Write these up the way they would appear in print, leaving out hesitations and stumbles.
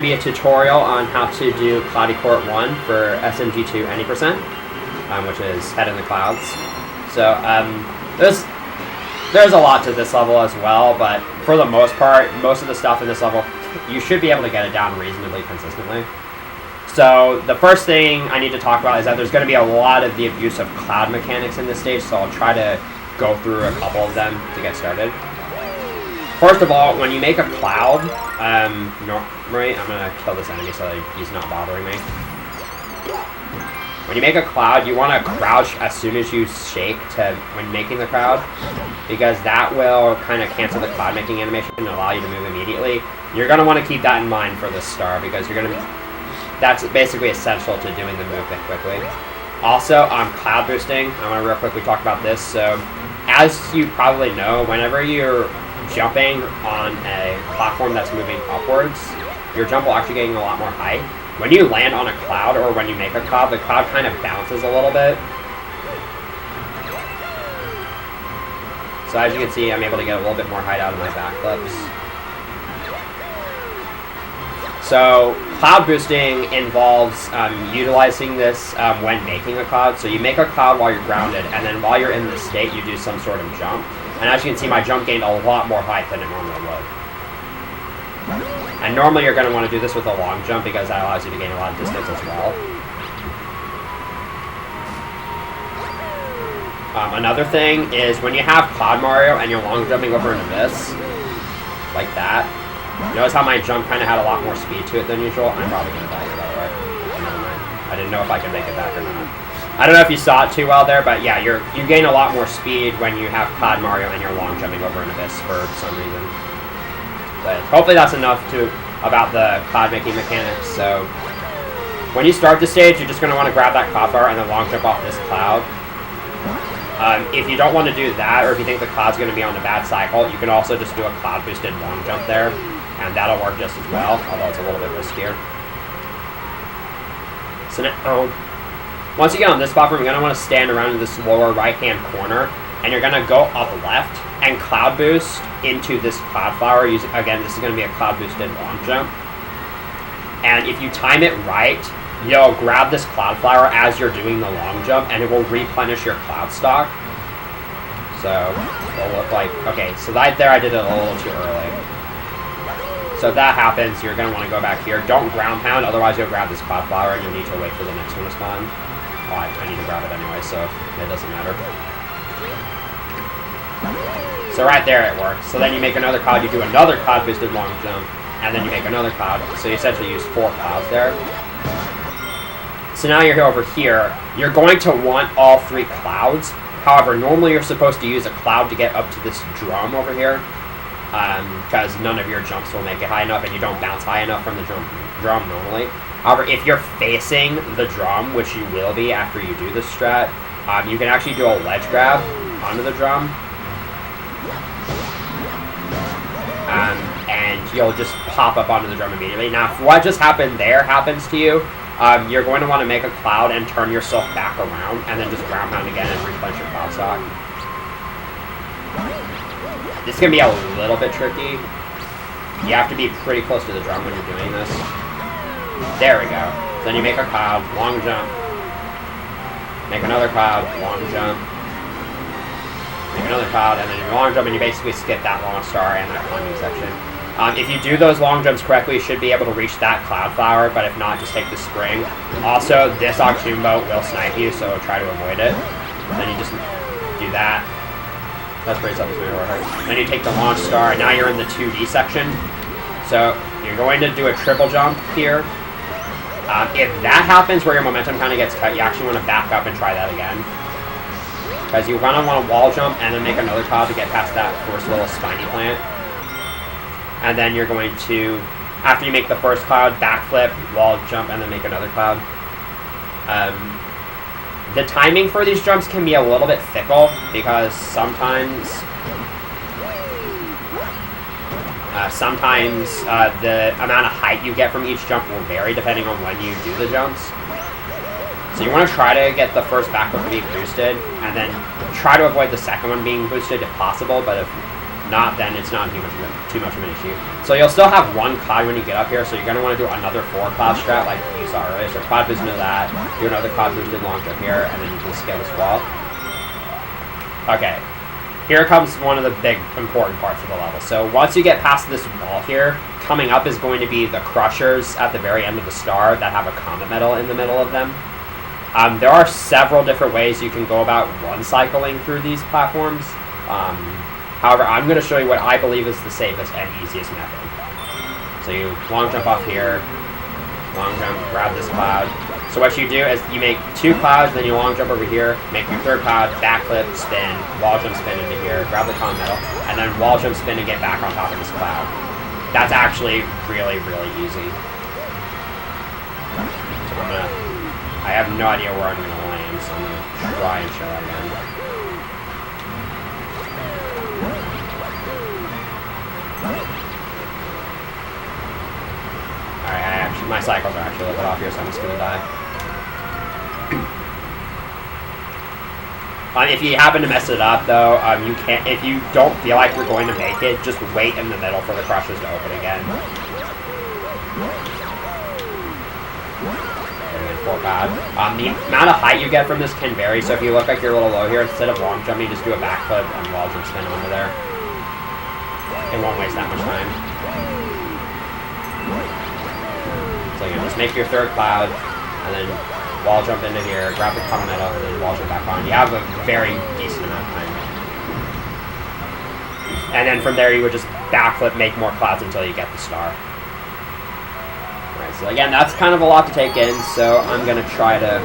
be a tutorial on how to do Cloudy Court 1 for SMG2 any percent, which is Head in the Clouds. So there's a lot to this level as well, but for the most part, most of the stuff in this level, you should be able to get it down reasonably consistently. So the first thing I need to talk about is that there's going to be a lot of the abuse of cloud mechanics in this stage, so I'll try to go through a couple of them to get started. First of all, when you make a cloud, right, I'm going to kill this enemy so that he's not bothering me. When you make a cloud, you want to crouch as soon as you shake when making the cloud, because that will kind of cancel the cloud making animation and allow you to move immediately. You're going to want to keep that in mind for this star, because that's basically essential to doing the movement quickly. Also, cloud boosting, I want to real quickly talk about this. So, as you probably know, whenever you're jumping on a platform that's moving upwards, your jump will actually gain a lot more height. When you land on a cloud, or when you make a cloud, the cloud kind of bounces a little bit. So as you can see, I'm able to get a little bit more height out of my backflips. So cloud boosting involves utilizing this when making a cloud. So you make a cloud while you're grounded, and then while you're in this state, you do some sort of jump. And as you can see, my jump gained a lot more height than it normally would. And normally you're going to want to do this with a long jump, because that allows you to gain a lot of distance as well. Another thing is when you have Cloud Mario and you're long jumping over an abyss, like that, notice how my jump kind of had a lot more speed to it than usual. I'm probably going to die here, by the way. Never mind. I didn't know if I could make it back or not. I don't know if you saw it too well there, but yeah, you gain a lot more speed when you have Cloud Mario and you're long jumping over an abyss for some reason. But hopefully that's enough about the cloud making mechanics. So when you start the stage, you're just going to want to grab that cloud flower and then long jump off this cloud. If you don't want to do that, or if you think the cloud's going to be on the bad cycle, you can also just do a cloud boosted long jump there, and that'll work just as well, although it's a little bit riskier. So now, once you get on this platform, you're going to want to stand around in this lower right-hand corner, and you're going to go up left and cloud boost into this cloud flower. Again, this is going to be a cloud boosted long jump. And if you time it right, you'll grab this cloud flower as you're doing the long jump, and it will replenish your cloud stock. So it'll look like, okay, so right there I did it a little too early. So if that happens, you're going to want to go back here. Don't ground pound, otherwise you'll grab this cloud flower and you'll need to wait for the next one to spawn. Oh, I need to grab it anyway, so it doesn't matter. So right there it works. So then you make another cloud, you do another cloud boosted long jump, and then you make another cloud. So you essentially use 4 clouds there. So now you're over here. You're going to want all 3 clouds. However, normally you're supposed to use a cloud to get up to this drum over here, because none of your jumps will make it high enough, and you don't bounce high enough from the drum normally. However, if you're facing the drum, which you will be after you do this strat, you can actually do a ledge grab onto the drum. And you'll just pop up onto the drum immediately. Now, if what just happened there happens to you, you're going to want to make a cloud and turn yourself back around, and then just ground pound again and replenish your cloud stock. This is going to be a little bit tricky. You have to be pretty close to the drum when you're doing this. There we go. Then you make a cloud, long jump. Make another cloud, long jump. Make another cloud, and then you long jump, and you basically skip that long star and that climbing section. If you do those long jumps correctly, you should be able to reach that cloud flower, but if not, just take the spring. Also, this Ogtumbo will snipe you, so try to avoid it. Then you just do that. That's pretty self-explanatory. Then you take the launch star, and now you're in the 2D section. So you're going to do a triple jump here. If that happens where your momentum kind of gets cut, you actually want to back up and try that again. Because you're going to want to wall jump and then make another cloud to get past that first little spiny plant. And then you're going to, after you make the first cloud, backflip, wall jump, and then make another cloud. The timing for these jumps can be a little bit fickle, because sometimes the amount of height you get from each jump will vary depending on when you do the jumps. So you want to try to get the first backflip to be boosted, and then try to avoid the second one being boosted if possible, but if not, then it's not too much of an issue. So you'll still have one cloud when you get up here, so you're going to want to do another 4 cloud strat like you saw earlier. So cloud boost into that, do another cloud boosted long jump here, and then you can scale this wall. Okay, here comes one of the big important parts of the level. So once you get past this wall here, coming up is going to be the crushers at the very end of the star that have a comet medal in the middle of them. There are several different ways you can go about one cycling through these platforms. However, I'm going to show you what I believe is the safest and easiest method. So you long jump off here, long jump, grab this cloud. So what you do is you make 2 clouds, then you long jump over here, make your 3rd cloud, backflip, spin, wall jump spin into here, grab the comet medal, and then wall jump spin and get back on top of this cloud. That's actually really, really easy. So I have no idea where I'm going to land, so I'm going to try and show that again. Alright, my cycles are actually a little bit off here, so I'm just going to die. If you happen to mess it up, though, you can't. If you don't feel like you're going to make it, just wait in the middle for the crushers to open again. The amount of height you get from this can vary, so if you look like you're a little low here, instead of long jumping, just do a backflip and wall jump spin onto there. It won't waste that much time. So you just make your 3rd cloud, and then wall jump into here, grab the comet medal, and then wall jump back on. You have a very decent amount of time. And then from there, you would just backflip, make more clouds until you get the star. Alright, so again, that's kind of a lot to take in, so I'm going to try to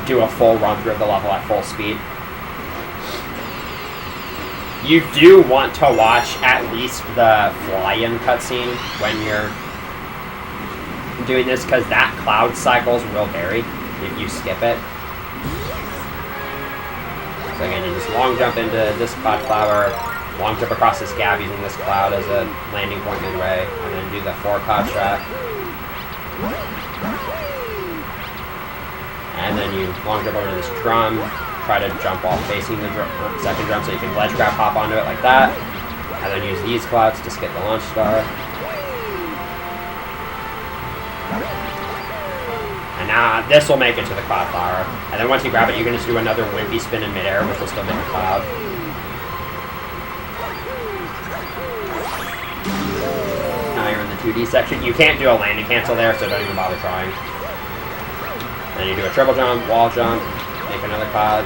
do a full run through of the level at full speed. You do want to watch at least the fly-in cutscene when you're doing this, because that cloud cycles will vary if you skip it. So again, you just long jump into this cloud flower, long jump across this gap using this cloud as a landing point midway, and then do the 4 cloud strat. And then you long jump over to this drum, try to jump while facing the second drum so you can ledge grab hop onto it like that, and then use these clouds to skip the launch star. And now this will make it to the cloud flower. And then once you grab it, you can just do another wimpy spin in midair, which will still make a cloud. Now you're in the 2D section. You can't do a landing cancel there, so don't even bother trying. Then you do a triple jump, wall jump, make another cloud,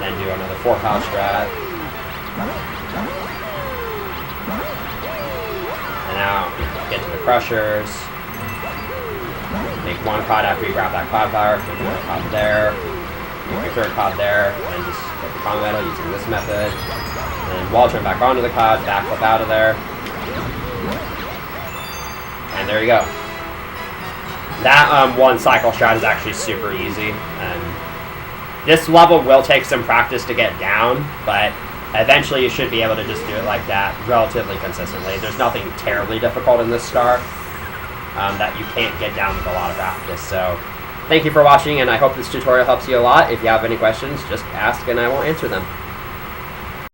then do another 4 cloud strat. And now get to the crushers. Make 1 cloud after you grab that cloud flower, make another cloud there, make your 3rd cloud there, and just get the comet medal using this method. And then wall jump back onto the cloud, backflip out of there. And there you go. That 1 cycle strat is actually super easy. And this level will take some practice to get down, but eventually you should be able to just do it like that relatively consistently. There's nothing terribly difficult in this star that you can't get down with a lot of practice. So thank you for watching, and I hope this tutorial helps you a lot. If you have any questions, just ask and I will answer them.